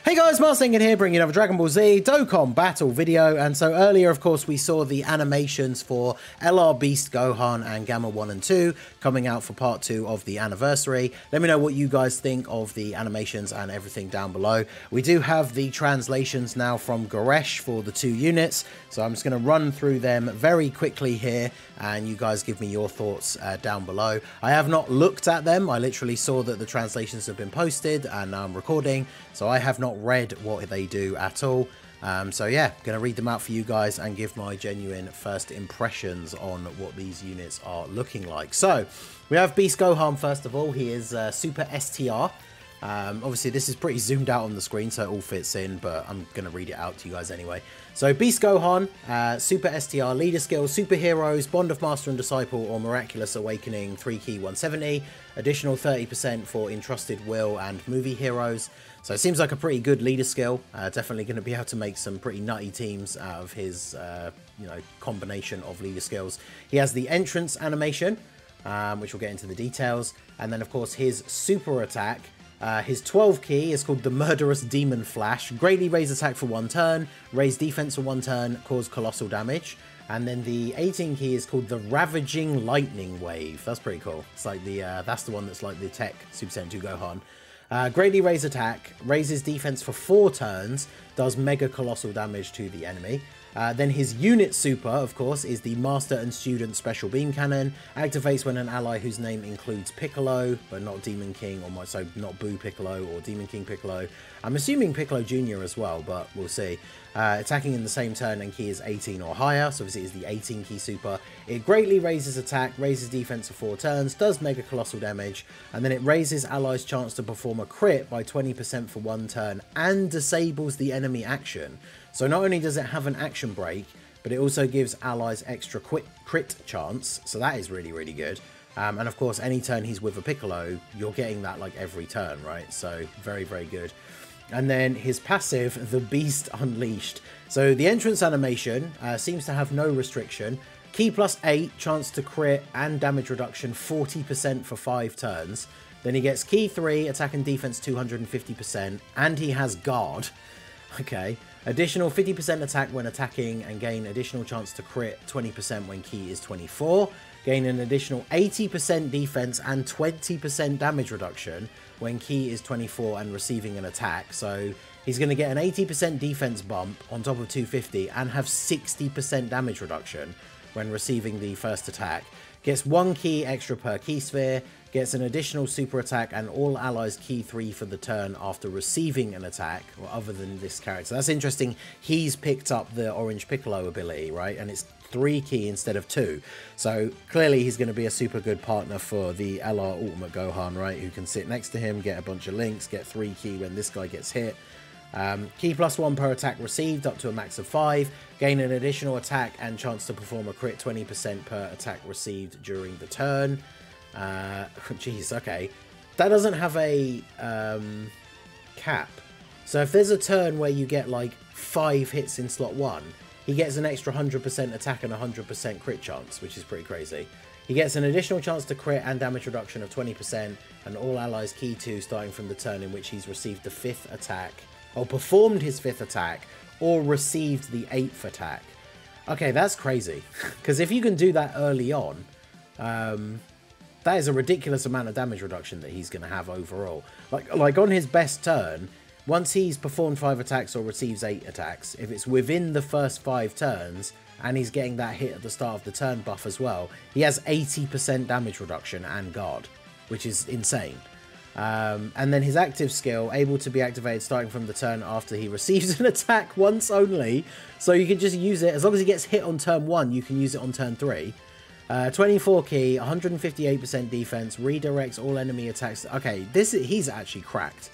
Hey guys, Mars Thinking here, bringing another Dragon Ball Z Dokkan battle video. And so earlier, of course, we saw the animations for LR Beast Gohan and Gamma 1 and 2 coming out for part 2 of the anniversary. Let me know what you guys think of the animations and everything down below. We do have the translations now from Goresh for the 2 units, so I'm just going to run through them very quickly here, and you guys give me your thoughts down below. I have not looked at them. I literally saw that the translations have been posted, and now I'm recording, so I have not read what they do at all. So yeah, gonna read them out for you guys and give my genuine first impressions on what these units are looking like. So we have Beast Gohan first of all. He is Super STR. Obviously this is pretty zoomed out on the screen, so it all fits in, but I'm gonna read it out to you guys anyway. So Beast Gohan, Super STR, Leader Skills, Superheroes, Bond of Master and Disciple or Miraculous Awakening, 3 key 170, additional 30% for Entrusted Will and Movie Heroes. So it seems like a pretty good leader skill. Definitely going to be able to make some pretty nutty teams out of his combination of leader skills. He has the entrance animation, which we'll get into the details, and then of course his super attack. His 12 key is called the Murderous Demon Flash. Greatly raise attack for 1 turn, raise defense for 1 turn, cause colossal damage. And then the 18 key is called the Ravaging Lightning Wave. That's pretty cool. It's like the that's the one that's like the tech Super Saiyan 2 Gohan. Greatly raise attack, raises defense for 4 turns, does mega colossal damage to the enemy. Then his unit super, of course, is the Master and Student Special Beam Cannon. Activates when an ally whose name includes Piccolo, but not Demon King, or so not Boo Piccolo or Demon King Piccolo. I'm assuming Piccolo Jr. as well, but we'll see. Attacking in the same turn and key is 18 or higher, so obviously it is the 18 key super. It greatly raises attack, raises defense for 4 turns, does mega colossal damage, and then it raises allies' chance to perform a crit by 20% for 1 turn and disables the enemy action. So not only does it have an action break, but it also gives allies extra crit chance, so that is really, really good. And of course, any turn he's with a Piccolo, you're getting that like every turn, right? So very, very good. And then his passive, the Beast Unleashed. So the entrance animation seems to have no restriction. Key plus 8, chance to crit and damage reduction 40% for 5 turns. Then he gets key 3, attack and defense 250%, and he has guard. Okay. Additional 50% attack when attacking and gain additional chance to crit 20% when key is 24. Gain an additional 80% defense and 20% damage reduction when key is 24 and receiving an attack. So he's going to get an 80% defense bump on top of 250 and have 60% damage reduction when receiving the first attack. Gets 1 key extra per key sphere, gets an additional super attack and all allies key 3 for the turn after receiving an attack, or other than this character. That's interesting. He's picked up the Orange Piccolo ability, right? And it's 3 key instead of 2. So clearly he's going to be a super good partner for the LR Ultimate Gohan, right? Who can sit next to him, get a bunch of links, get 3 key when this guy gets hit. Key plus 1 per attack received up to a max of 5. Gain an additional attack and chance to perform a crit 20% per attack received during the turn. Jeez, okay. That doesn't have a cap. So if there's a turn where you get like 5 hits in slot 1, he gets an extra 100% attack and 100% crit chance, which is pretty crazy. He gets an additional chance to crit and damage reduction of 20%, and all allies key 2 starting from the turn in which he's received the 5th attack, or performed his 5th attack, or received the 8th attack. Okay, that's crazy. Because if you can do that early on, that is a ridiculous amount of damage reduction that he's going to have overall. Like on his best turn, once he's performed 5 attacks or receives 8 attacks, if it's within the first 5 turns, and he's getting that hit at the start of the turn buff as well, he has 80% damage reduction and guard, which is insane. And then his active skill, able to be activated starting from the turn after he receives an attack once only. So you can just use it, as long as he gets hit on turn 1, you can use it on turn 3. 24 key, 158% defense, redirects all enemy attacks. Okay, he's actually cracked.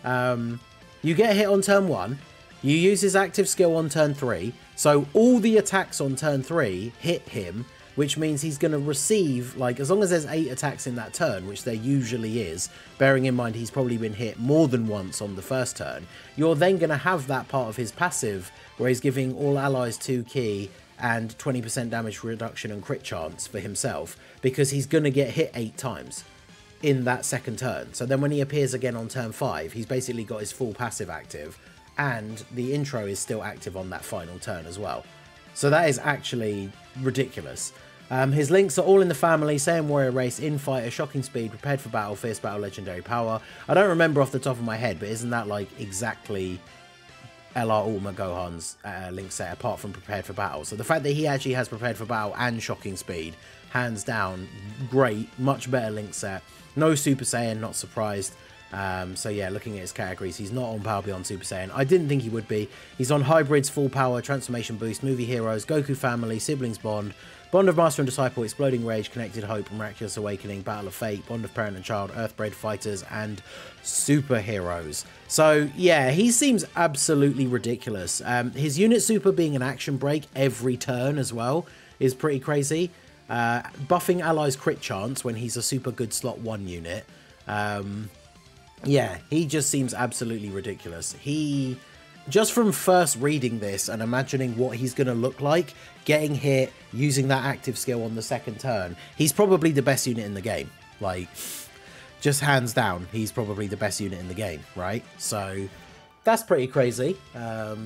You get hit on turn 1, you use his active skill on turn 3, so all the attacks on turn 3 hit him, which means he's going to receive, like, as long as there's 8 attacks in that turn, which there usually is, bearing in mind he's probably been hit more than once on the first turn, you're then going to have that part of his passive where he's giving all allies 2 key and 20% damage reduction and crit chance for himself, because he's going to get hit 8 times. in that second turn. So then when he appears again on turn 5, he's basically got his full passive active, and the intro is still active on that final turn as well. So that is actually ridiculous. His links are all in the family: Saiyan Warrior Race, Infighter, Shocking Speed, Prepared for Battle, Fierce Battle, Legendary Power. I don't remember off the top of my head, but isn't that like exactly LR Ultimate Gohan's link set, apart from Prepared for Battle? So the fact that he actually has Prepared for Battle and Shocking Speed, hands down, great, much better link set. No Super Saiyan, not surprised. So yeah, looking at his categories, he's not on Power Beyond Super Saiyan. I didn't think he would be. He's on Hybrids, Full Power, Transformation Boost, Movie Heroes, Goku Family, Siblings Bond, Bond of Master and Disciple, Exploding Rage, Connected Hope, Miraculous Awakening, Battle of Fate, Bond of Parent and Child, Earthbred Fighters, and Superheroes. So yeah, he seems absolutely ridiculous. His unit super being an action break every turn as well is pretty crazy. Buffing allies crit chance when he's a super good slot 1 unit. Yeah, he just seems absolutely ridiculous. He, just from first reading this and imagining what he's going to look like, getting hit, using that active skill on the second turn, he's probably the best unit in the game. Like, just hands down, he's probably the best unit in the game, right? So, that's pretty crazy. So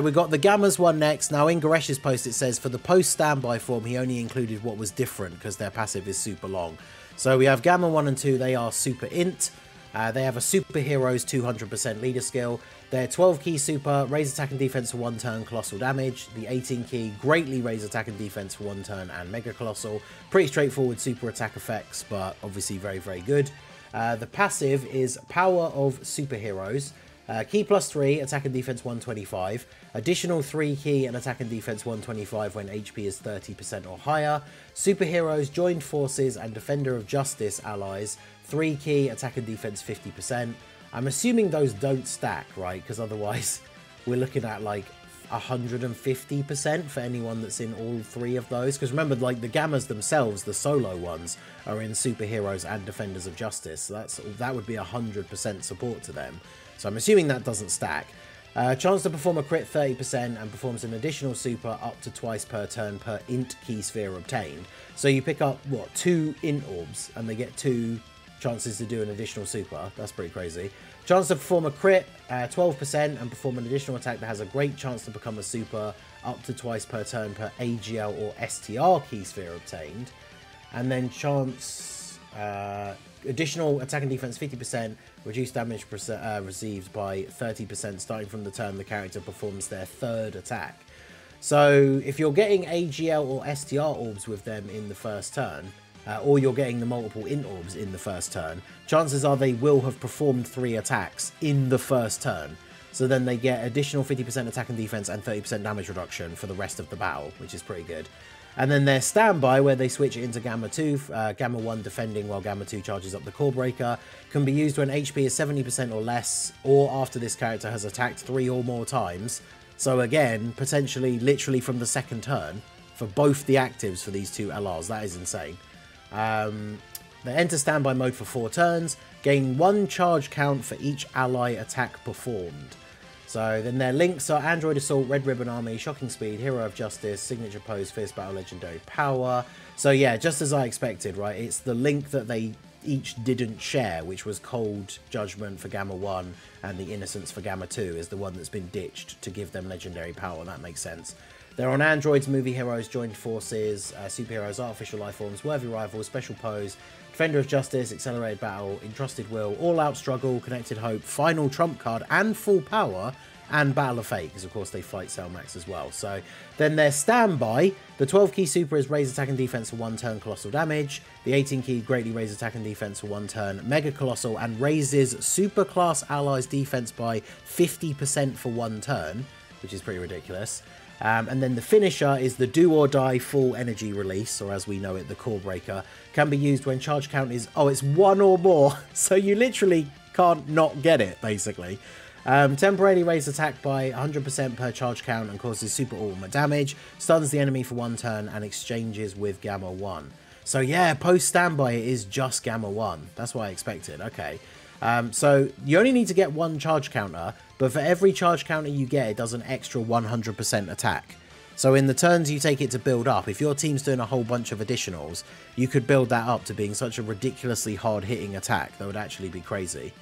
we've got the Gammas one next. Now in Garesh's post it says, for the post standby form, he only included what was different because their passive is super long. So we have Gamma 1 and 2, they are super int. They have a Superheroes 200% leader skill. Their 12 key super, raise attack and defense for 1 turn, colossal damage. The 18 key, greatly raise attack and defense for 1 turn and mega colossal. Pretty straightforward super attack effects, but obviously very, very good. The passive is Power of Superheroes. Key +3, attack and defense 125. Additional 3 key and attack and defense 125 when HP is 30% or higher. Superheroes, joined forces and defender of justice allies. 3 key, attack and defense 50%. I'm assuming those don't stack, right? Because otherwise we're looking at like 150% for anyone that's in all 3 of those. Because remember, like the Gammas themselves, the solo ones, are in Superheroes and Defenders of Justice. So that would be 100% support to them. So I'm assuming that doesn't stack. Chance to perform a crit 30% and performs an additional super up to twice per turn per int key sphere obtained. So you pick up, what, 2 int orbs and they get 2 chances to do an additional super. That's pretty crazy. Chance to perform a crit 12% and perform an additional attack that has a great chance to become a super up to twice per turn per AGL or STR key sphere obtained. And then chance... additional attack and defense 50%, reduced damage received by 30% starting from the turn the character performs their 3rd attack. So if you're getting AGL or STR orbs with them in the first turn, or you're getting the multiple int orbs in the first turn, chances are they will have performed 3 attacks in the first turn. So then they get additional 50% attack and defense and 30% damage reduction for the rest of the battle, which is pretty good. And then their standby, where they switch it into Gamma 2, Gamma 1 defending while Gamma 2 charges up the Core Breaker, can be used when HP is 70% or less, or after this character has attacked 3 or more times. So again, potentially literally from the second turn, for both the actives for these 2 LRs. That is insane. They enter standby mode for 4 turns, gain 1 charge count for each ally attack performed. So then their links are Android Assault, Red Ribbon Army, Shocking Speed, Hero of Justice, Signature Pose, Fierce Battle, Legendary Power. So yeah, just as I expected, right? It's the link that they each didn't share, which was Cold Judgment for Gamma 1 and the Innocence for Gamma 2 is the one that's been ditched to give them Legendary Power. That makes sense. They're on Androids, Movie Heroes, Joined Forces, Superheroes, Artificial Life Forms, Worthy Rivals, Special Pose, Defender of Justice, Accelerated Battle, Entrusted Will, All Out Struggle, Connected Hope, Final Trump Card, and Full Power, and Battle of Fate, because of course they fight Cellmax as well. So then their standby, the 12 key super is raise attack and defense for 1 turn, colossal damage. The 18 key greatly raise attack and defense for 1 turn, mega colossal, and raises super class allies defense by 50% for 1 turn, which is pretty ridiculous. And then the finisher is the do or die full energy release, or as we know it, the Core Breaker, can be used when charge count is, it's 1 or more, so you literally can't not get it, basically. Temporarily raise attack by 100% per charge count and causes super ultimate damage, stuns the enemy for 1 turn and exchanges with Gamma 1. So yeah, post standby it is just Gamma 1. That's what I expected. Okay. So you only need to get 1 charge counter, but for every charge counter you get, it does an extra 100% attack. So in the turns you take it to build up, if your team's doing a whole bunch of additionals, you could build that up to being such a ridiculously hard-hitting attack that would actually be crazy.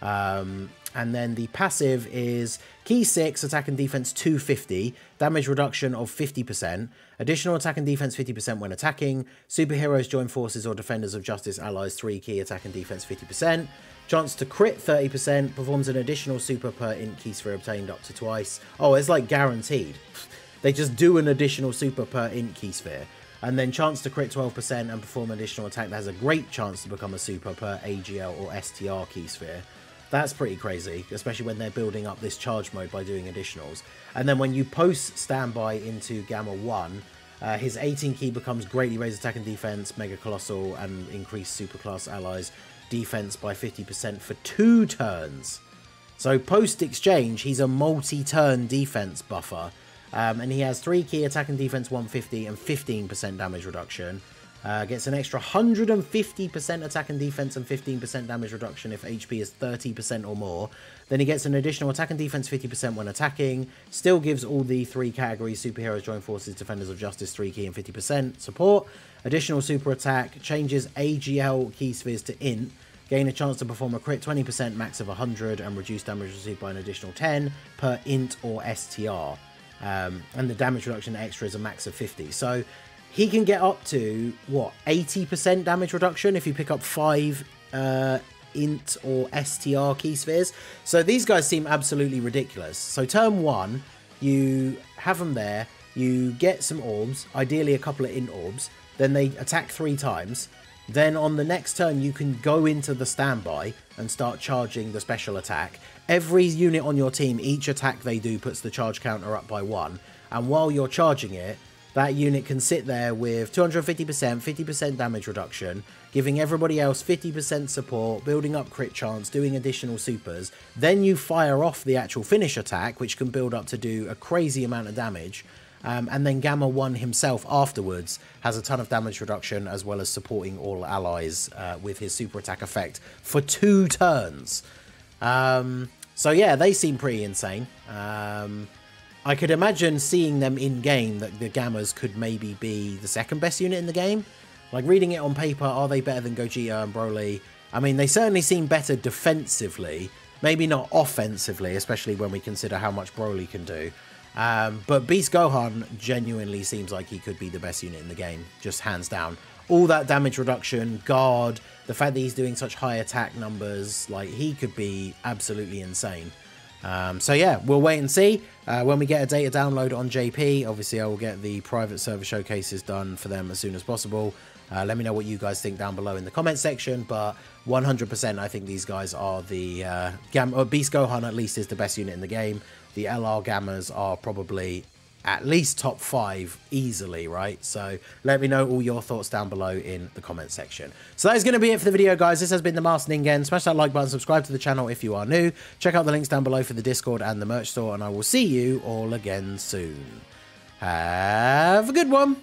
And then the passive is key 6, attack and defense 250, damage reduction of 50%, additional attack and defense 50% when attacking, superheroes join forces or defenders of justice allies 3 key attack and defense 50%, chance to crit 30%, performs an additional super per int key sphere obtained up to twice. Oh, it's like guaranteed. They just do an additional super per int key sphere. And then chance to crit 12% and perform an additional attack that has a great chance to become a super per AGL or STR key sphere. That's pretty crazy, especially when they're building up this charge mode by doing additionals. And then when you post standby into Gamma 1, his 18 key becomes greatly raised attack and defense, mega colossal, and increased superclass allies defense by 50% for 2 turns. So post exchange, he's a multi-turn defense buffer. And he has 3 key attack and defense 150 and 15% damage reduction. Gets an extra 150% attack and defense and 15% damage reduction if HP is 30% or more. Then he gets an additional attack and defense 50% when attacking. Still gives all the 3 categories, superheroes, joint forces, defenders of justice, 3 key and 50% support. Additional super attack, changes AGL key spheres to int. Gain a chance to perform a crit 20%, max of 100, and reduce damage received by an additional 10 per int or STR. And the damage reduction extra is a max of 50. So he can get up to, what, 80% damage reduction if you pick up 5 int or STR key spheres. So these guys seem absolutely ridiculous. So turn 1, you have them there, you get some orbs, ideally a couple of int orbs, then they attack 3 times. Then on the next turn, you can go into the standby and start charging the special attack. Every unit on your team, each attack they do puts the charge counter up by 1. And while you're charging it, that unit can sit there with 250%, 50% damage reduction, giving everybody else 50% support, building up crit chance, doing additional supers. Then you fire off the actual finish attack, which can build up to do a crazy amount of damage. And then Gamma 1 himself afterwards has a ton of damage reduction, as well as supporting all allies with his super attack effect for 2 turns. So yeah, they seem pretty insane. I could imagine seeing them in game that the Gammas could maybe be the second best unit in the game. Like, reading it on paper, are they better than Gogeta and Broly? I mean, they certainly seem better defensively, maybe not offensively, especially when we consider how much Broly can do. But Beast Gohan genuinely seems like he could be the best unit in the game, just hands down. All that damage reduction, guard, the fact that he's doing such high attack numbers, like, he could be absolutely insane. So yeah, we'll wait and see. When we get a data download on JP, obviously I will get the private server showcases done for them as soon as possible. Let me know what you guys think down below in the comment section, but 100% I think these guys are the Beast Gohan at least is the best unit in the game. The LR Gammas are probably at least top 5 easily, right? So let me know all your thoughts down below in the comment section. So that is going to be it for the video, guys. This has been the Master Ningen. Smash that like button, subscribe to the channel if you are new. Check out the links down below for the Discord and the merch store, and I will see you all again soon. Have a good one.